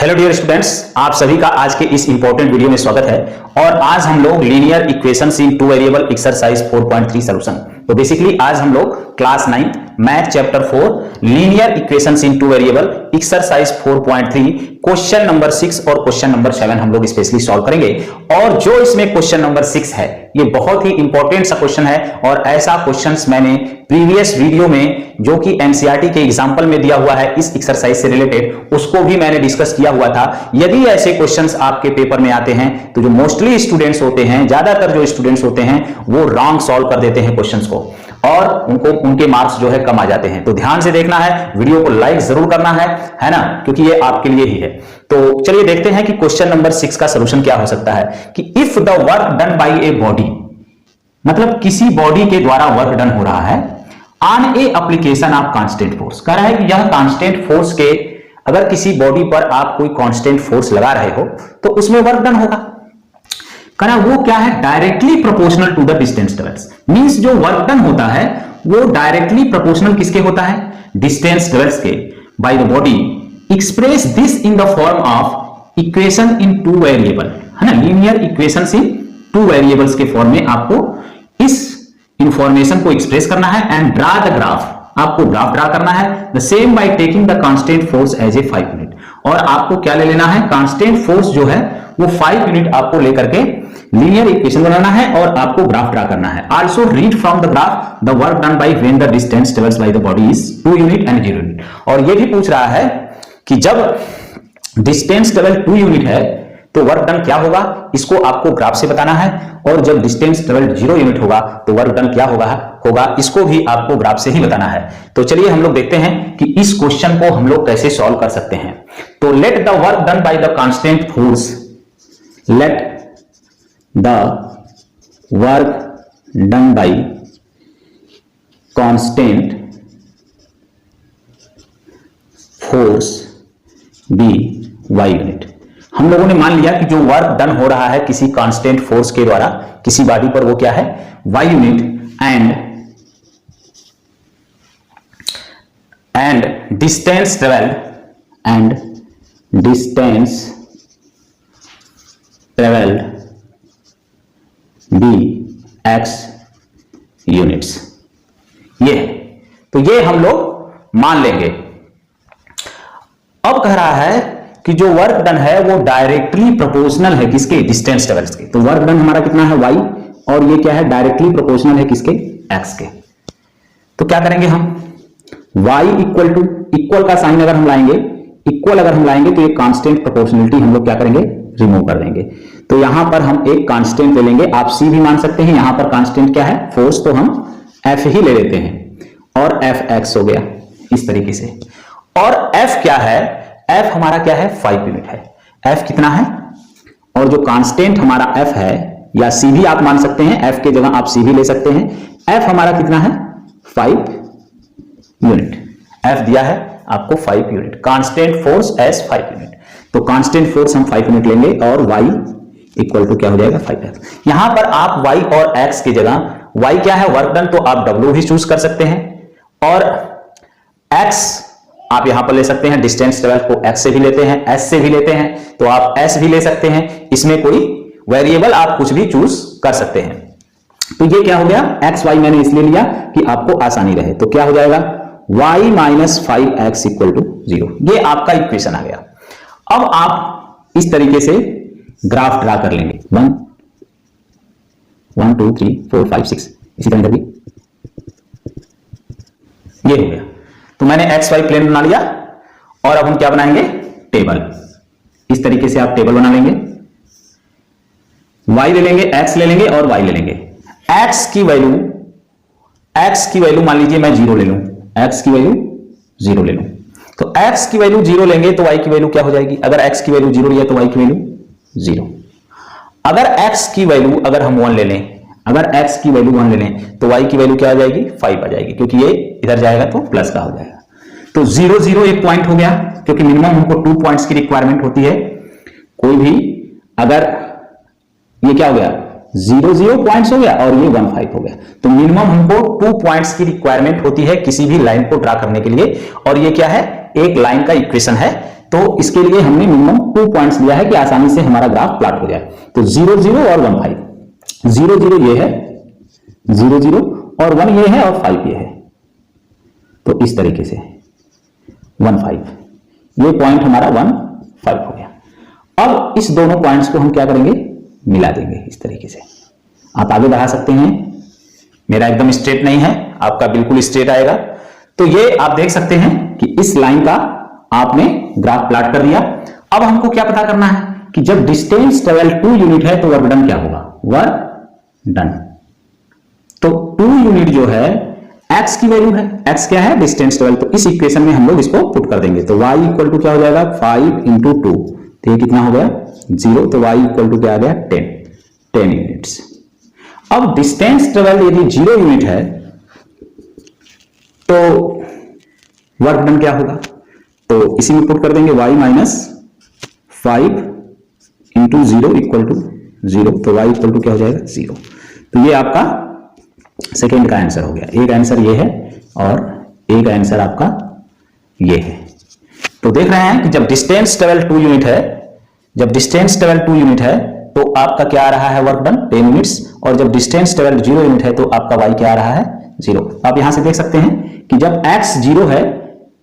Hello dear students, आप सभी का आज के इस इंपॉर्टेंट वीडियो में स्वागत है। और आज हम लोग linear equations in two variable exercise 4.3 solution. तो बेसिकली आज हम लोग class 9 math chapter 4 linear equations in two variable exercise 4.3 question number 6 और क्वेश्चन नंबर 7 हम लोग स्पेशली सॉल्व करेंगे। और जो इसमें क्वेश्चन नंबर 6 है ये बहुत ही इंपॉर्टेंट सा क्वेश्चन है और ऐसा क्वेश्चंस मैंने प्रीवियस वीडियो में जो कि एनसीईआरटी के एग्जांपल में दिया हुआ है इस एक्सरसाइज से रिलेटेड उसको भी मैंने डिस्कस किया हुआ था। यदि ऐसे क्वेश्चंस आपके पेपर में आते हैं तो जो मोस्टली स्टूडेंट्स होते हैं, ज्यादातर जो स्टूडेंट्स होते हैं वो रॉन्ग सॉल्व कर देते हैं क्वेश्चंस को और उनके मार्क्स जो है कम आ जाते हैं। तो ध्यान से देखना है, वीडियो को लाइक जरूर करना है ना, क्योंकि ये आपके लिए ही है। तो चलिए देखते हैं कि क्वेश्चन नंबर 6 का सॉल्यूशन क्या हो सकता है कि if the work done bye a body, मतलब किसी बॉडी के द्वारा वर्क डन हो रहा है on A application of constant force. कह रहा है कि यह कांस्टेंट फोर्स के, अगर किसी बॉडी पर आप कोई कांस्टेंट फोर्स लगा रहे हो तो उसमें वर्क डन होगा। कह रहा वो क्या है, directly proportional to the distance travels. Means जो वर्क डन होता है वो डायरेक्टली प्रोपोर्शनल किसके होता है, डिस्टेंस ट्रेवल्स के by the body. Express this in the form of equation in two variable, है ना, linear equations in two variables के फॉर्म में आपको इस इंफॉर्मेशन को एक्सप्रेस करना है एंड ड्रा द ग्राफ, आपको ग्राफ ड्रा करना है। The same by taking the constant force as a 5 unit. और आपको क्या ले लेना है, कांस्टेंट फोर्स जो है वो 5 यूनिट आपको लेकर के लीनियर इक्वेशन बनाना है और आपको ग्राफ ड्रा करना है। Also read from the graph the work done by when the distance travels bye the body is 2 unit and 0 unit. और ये भी पूछ रहा है कि जब डिस्टेंस ट्रेवल 2 यूनिट है तो वर्क डन क्या होगा, इसको आपको ग्राफ से बताना है। और जब डिस्टेंस ट्रेवल 0 यूनिट होगा तो वर्क डन क्या होगा इसको भी आपको ग्राफ से ही बताना है। तो चलिए हम लोग देखते हैं कि इस क्वेश्चन को हम लोग कैसे सॉल्व कर सकते हैं। तो let the work done by the constant force, let the work done by constant force be y unit. हम लोगों ने मान लिया कि जो वर्क डन हो रहा है किसी कांस्टेंट फोर्स के द्वारा किसी बॉडी पर वो क्या है, y unit. And distance travel be x units. ये तो ये हम लोग मान लेंगे। अब कह रहा है कि जो वर्क डन है वो डायरेक्टली प्रोपोर्शनल है किसके, डिस्टेंस ट्रेवल्स के। तो वर्क डन हमारा कितना है y, और ये क्या है, डायरेक्टली प्रोपोर्शनल है किसके, x के। तो क्या करेंगे हम, y इक्वल टू, इक्वल का साइन अगर हम लाएंगे, इक्वल अगर हम लाएंगे तो ये कांस्टेंट प्रोपोर्शनलिटी हम लोग क्या करेंगे, रिमूव कर देंगे। तो यहां पर हम एक कांस्टेंट ले लेंगे, आप c भी मान सकते हैं। यहां पर कांस्टेंट क्या है, फोर्स, तो हम f ही ले लेते हैं और fx हो गया इस तरीके से। और f क्या है, f हमारा क्या है, 5 यूनिट है। f कितना है, और जो कांस्टेंट हमारा f है, या c भी आप मान सकते हैं, f के जगह आप c भी ले सकते हैं। f हमारा कितना है, 5 यूनिट। f दिया है आपको 5 unit, constant force as 5 unit. तो कांस्टेंट फोर्स हम 5 यूनिट लेंगे और y इक्वल टू क्या हो जाएगा, 5x। यहां पर आप y और x की जगह, y क्या है, वर्क डन, तो आप w भी चूज कर सकते हैं और x आप यहां पर ले सकते हैं, डिस्टेंस ट्रेवल को x से भी लेते हैं, s से भी लेते हैं, तो आप s भी ले सकते हैं। इसमें कोई वेरिएबल आप कुछ भी चूज कर सकते हैं। तो ये क्या हो गया, x y मैंने इसलिए लिया कि आपको आसानी रहे। तो क्या हो जाएगा, y minus 5x equal to 0। ये आपका इक्वेशन आ गया। अब आप इस तरीके से ग्राफ ड्रा कर लेंगे, 1 2 3 4 5 6, इसी तरह भी ये हो गया। तो मैंने एक्स वाई प्लेन बना लिया और अब हम क्या बनाएंगे, टेबल। इस तरीके से आप टेबल बना लेंगे, y ले लेंगे, x ले लेंगे और y ले लेंगे। x की वैल्यू मान लीजिए मैं 0 ले लूं, x की वैल्यू 0 ले लूं। तो x की वैल्यू 0 लेंगे तो y की वैल्यू क्या हो जाएगी, अगर x की वैल्यू 0 लिया तो y की वैल्यू 0। अगर x की वैल्यू अगर हम 1 ले लें, अगर x की वैल्यू 1 ले लें तो y की वैल्यू क्या आ जाएगी, 5 आ जाएगी, क्योंकि ये इधर जाएगा तो प्लस का हो जाएगा। तो 0 0 एक पॉइंट हो गया, क्योंकि मिनिमम हमको 2 पॉइंट्स की रिक्वायरमेंट होती है। कोई भी अगर ये क्या हो गया, 0 0 पॉइंट्स हो गया और ये 1 5 हो गया, तो मिनिमम हमको 2 पॉइंट्स की रिक्वायरमेंट होती है किसी भी लाइन को ड्रा करने के लिए। और ये क्या है, एक लाइन का इक्वेशन है तो इसके लिए हमने मिनिमम 2 पॉइंट्स लिया है कि आसानी से हमारा ग्राफ प्लॉट हो जाए। तो 0 0 और 1 5, 0 0 ये है, 0 0 और 1 ये है और 5 ये है। तो इस तरीके से 1 5, ये पॉइंट हमारा 1 5 हो गया। अब इस दोनों पॉइंट्स को हम क्या करेंगे, मिला देंगे इस तरीके से। आप आगे बढ़ा सकते हैं, मेरा एकदम स्ट्रेट नहीं है, आपका बिल्कुल स्ट्रेट आएगा। तो ये आप देख सकते हैं कि इस लाइन का आपने ग्राफ प्लॉट कर दिया। अब हमको क्या पता करना है कि जब डिस्टेंस ट्रेवल 2 यूनिट है तो वर्क डन क्या होगा, वर्क डन। तो 2 यूनिट जो है x की वैल्यू है, x क्या है, डिस्टेंस ट्रेवल। तो इस इक्वेशन में हम लोग इसको पुट कर देंगे। तो y इक्वल टू क्या हो जाएगा, 5 इंटू 2, तो ये कितना हो गया 0। तो y इक्वल टू क्या आ गया 10 यूनिट्स। अब डिस्टेंस ट्रेवल यदि 0 यूनिट है तो वर्क डन क्या होगा, तो इसी में पुट कर देंगे y minus 5 into 0 equal to 0। तो y इक्वल टू क्या हो जाएगा 0। तो ये आपका सेकेंड का आंसर हो गया। एक आंसर ये है और एक आंसर आपका ये है। तो देख रहे हैं कि जब डिस्टेंस ट्रेवल 2 यूनिट है, जब डिस्टेंस ट्रेवल 2 यूनिट है तो आपका क्या आ रहा है वर्क डन 10 यूनिट्स, और जब डिस्टेंस ट्रेवल 0 यूनिट है तो आपका y क्या आ रहा है 0। आप यहां से देख सकते हैं कि जब x 0 है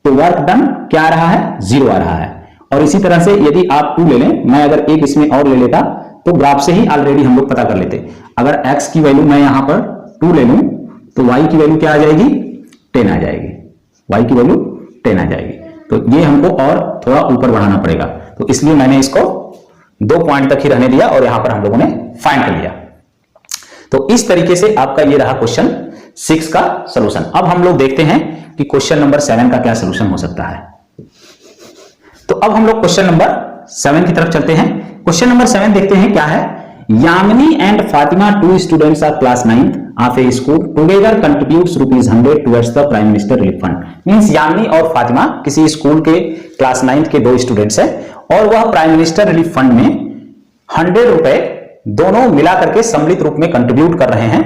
तो वर्क डन क्या आ रहा है 0 आ रहा है। और इसी तरह से यदि आप 2 ले लें, मैं अगर एक इसमें और ले लेता तो ग्राफ से ही ऑलरेडी हम लोग पता कर लेते। अगर x की वैल्यू मैं यहां पर 2 ले लूं तो y की वैल्यू क्या आ जाएगी 10 आ जाएगी, y की वैल्यू 10 आ जाएगी। तो ये हमको और थोड़ा ऊपर बढ़ाना पड़ेगा, तो इसलिए मैंने इसको 2 पॉइंट तक ही रहने दिया और यहां पर हम लोगों ने फाइंड कर लिया। तो इस तरीके से आपका ये रहा क्वेश्चन 6 का सॉल्यूशन। अब हम लोग देखते हैं कि क्वेश्चन नंबर 7 का क्या सॉल्यूशन हो सकता है। तो अब हम लोग क्वेश्चन नंबर 7 की तरफ चलते हैं। क्वेश्चन नंबर 7 देखते हैं क्या है। Yamini and Fatima, 2 students of class 9th of A school, together contributes ₹100 towards the prime minister relief fund. Means Yamini और फातिमा किसी स्कूल के क्लास 9th के 2 स्टूडेंट्स हैं और वह प्राइम मिनिस्टर रिलीफ फंड में 100 रुपए दोनों मिलाकर के सम्मिलित रूप में कंट्रीब्यूट कर रहे हैं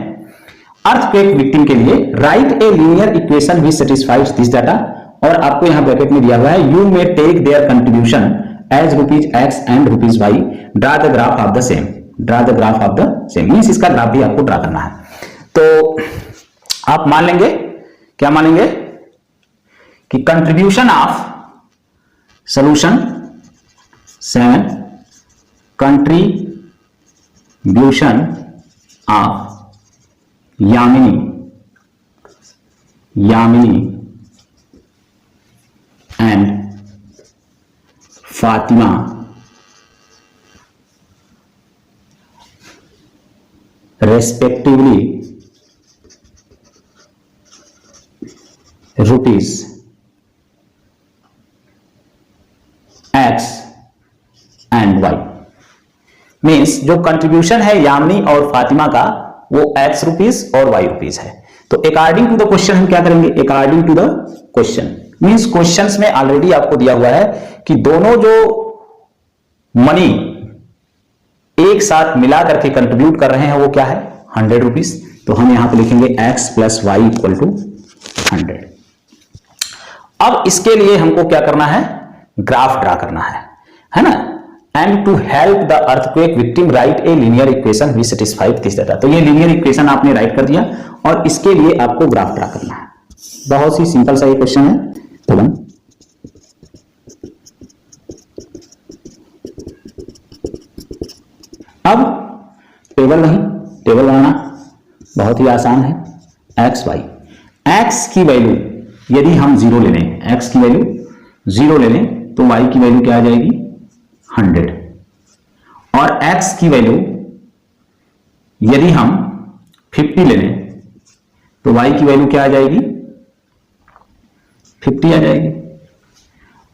अर्थक्वेक विक्टिम के लिए। Write a linear equation which satisfies this data, और आपको यहां ब्रैकेट में दिया हुआ है you may take their contribution as ₹X and ₹Y, draw the graph of the same, draw the graph of the same. Means इसका graph भी आपको ड्रा करना है। तो आप मान लेंगे, क्या मानेंगे कि contribution of solution 7, contribution of Yamini and Fatima respectively ₹X and Y। Means जो कंट्रीब्यूशन है यामिनी और फातिमा का वो X रुपीस और Y रुपीस है। तो अकॉर्डिंग टू द क्वेश्चन हम क्या करेंगे, according to the question. Means questions में ऑलरेडी आपको दिया हुआ है कि दोनों जो मनी एक साथ मिला करके कंट्रीब्यूट कर रहे हैं वो क्या है 100 रुपीस। तो हम यहां पे लिखेंगे x plus y equal to 100। अब इसके लिए हमको क्या करना है, ग्राफ ड्रा करना है ना। And to help the earthquake victim write a linear equation which satisfies this data. तो ये लीनियर इक्वेशन आपने राइट कर दिया और इसके लिए आपको ग्राफ ड्रा करना है। बहुत ही सिंपल सा ये क्वेश्चन है। तो अब टेबल नहीं, टेबल बनाना बहुत ही आसान है। एक्स वाई, एक्स की वैल्यू यदि हम 0 ले लें, एक्स की वैल्यू 0 ले लें तो वाई की वैल्यू क्या आ जाएगी 100, और एक्स की वैल्यू यदि हम 50 ले लें तो वाई की वैल्यू क्या आ जाएगी 50 आ जाएगी।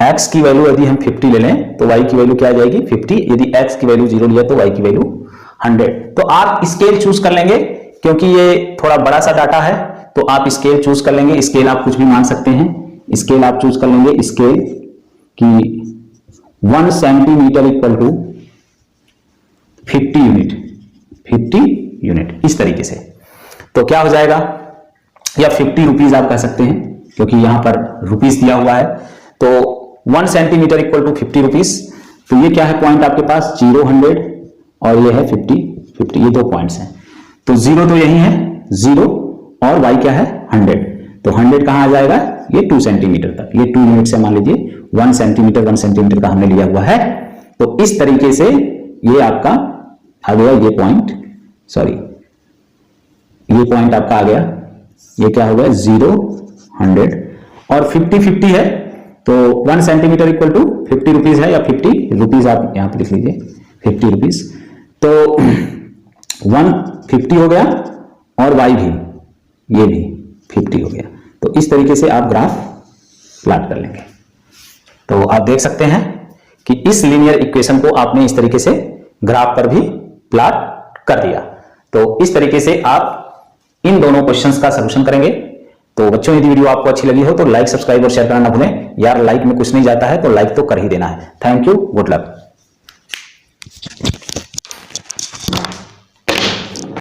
x की वैल्यू यदि हम 50 ले लें तो y की वैल्यू क्या आ जाएगी 50। यदि x की वैल्यू 0 लिया तो y की वैल्यू 100। तो आप स्केल चूज कर लेंगे क्योंकि ये थोड़ा बड़ा सा डाटा है, तो आप स्केल चूज कर लेंगे। स्केल आप कुछ भी मान सकते हैं, स्केल आप चूज कर लेंगे स्केल की 1 centimetre equal to 50 unit, 50 unit इस तरीके से। तो क्या हो जाएगा, या 50 रुपीज आप कह सकते हैं क्योंकि यहां पर रुपीस दिया हुआ है। तो 1 सेंटीमीटर इक्वल टू 50 रुपीज। तो ये क्या है पॉइंट आपके पास 0 100 और ये है 50 50, ये दो पॉइंट्स हैं। तो 0 तो यही है 0 और y क्या है 100। तो 100 कहां आ जाएगा, ये 2 सेंटीमीटर तक, ये 2 यूनिट से मान लीजिए 1 सेंटीमीटर का हमने लिया हुआ है। तो इस तरीके से ये आपका आ गया, ये पॉइंट, सॉरी ये पॉइंट आपका आ गया, ये क्या हो गया 0 100 और 50 50 है। तो 1 सेंटीमीटर इक्वल टू 50 रुपीज है, या 50 रुपीज आप यहां पर लिख लीजिए 50 रुपीज। तो 150 हो गया और y भी, ये भी 50 हो गया। तो इस तरीके से आप ग्राफ प्लॉट कर लेंगे। तो आप देख सकते हैं कि इस लीनियर इक्वेशन को आपने इस तरीके से ग्राफ पर भी प्लॉट कर दिया। तो इस तरीके से आप इन दोनों क्वेश्चंस का सॉल्यूशन करेंगे। तो बच्चों यदि वीडियो आपको अच्छी लगी हो तो लाइक, सब्सक्राइब और शेयर करना ना भूलें। यार लाइक में कुछ नहीं जाता है, तो लाइक तो कर ही देना है। Thank you, good luck.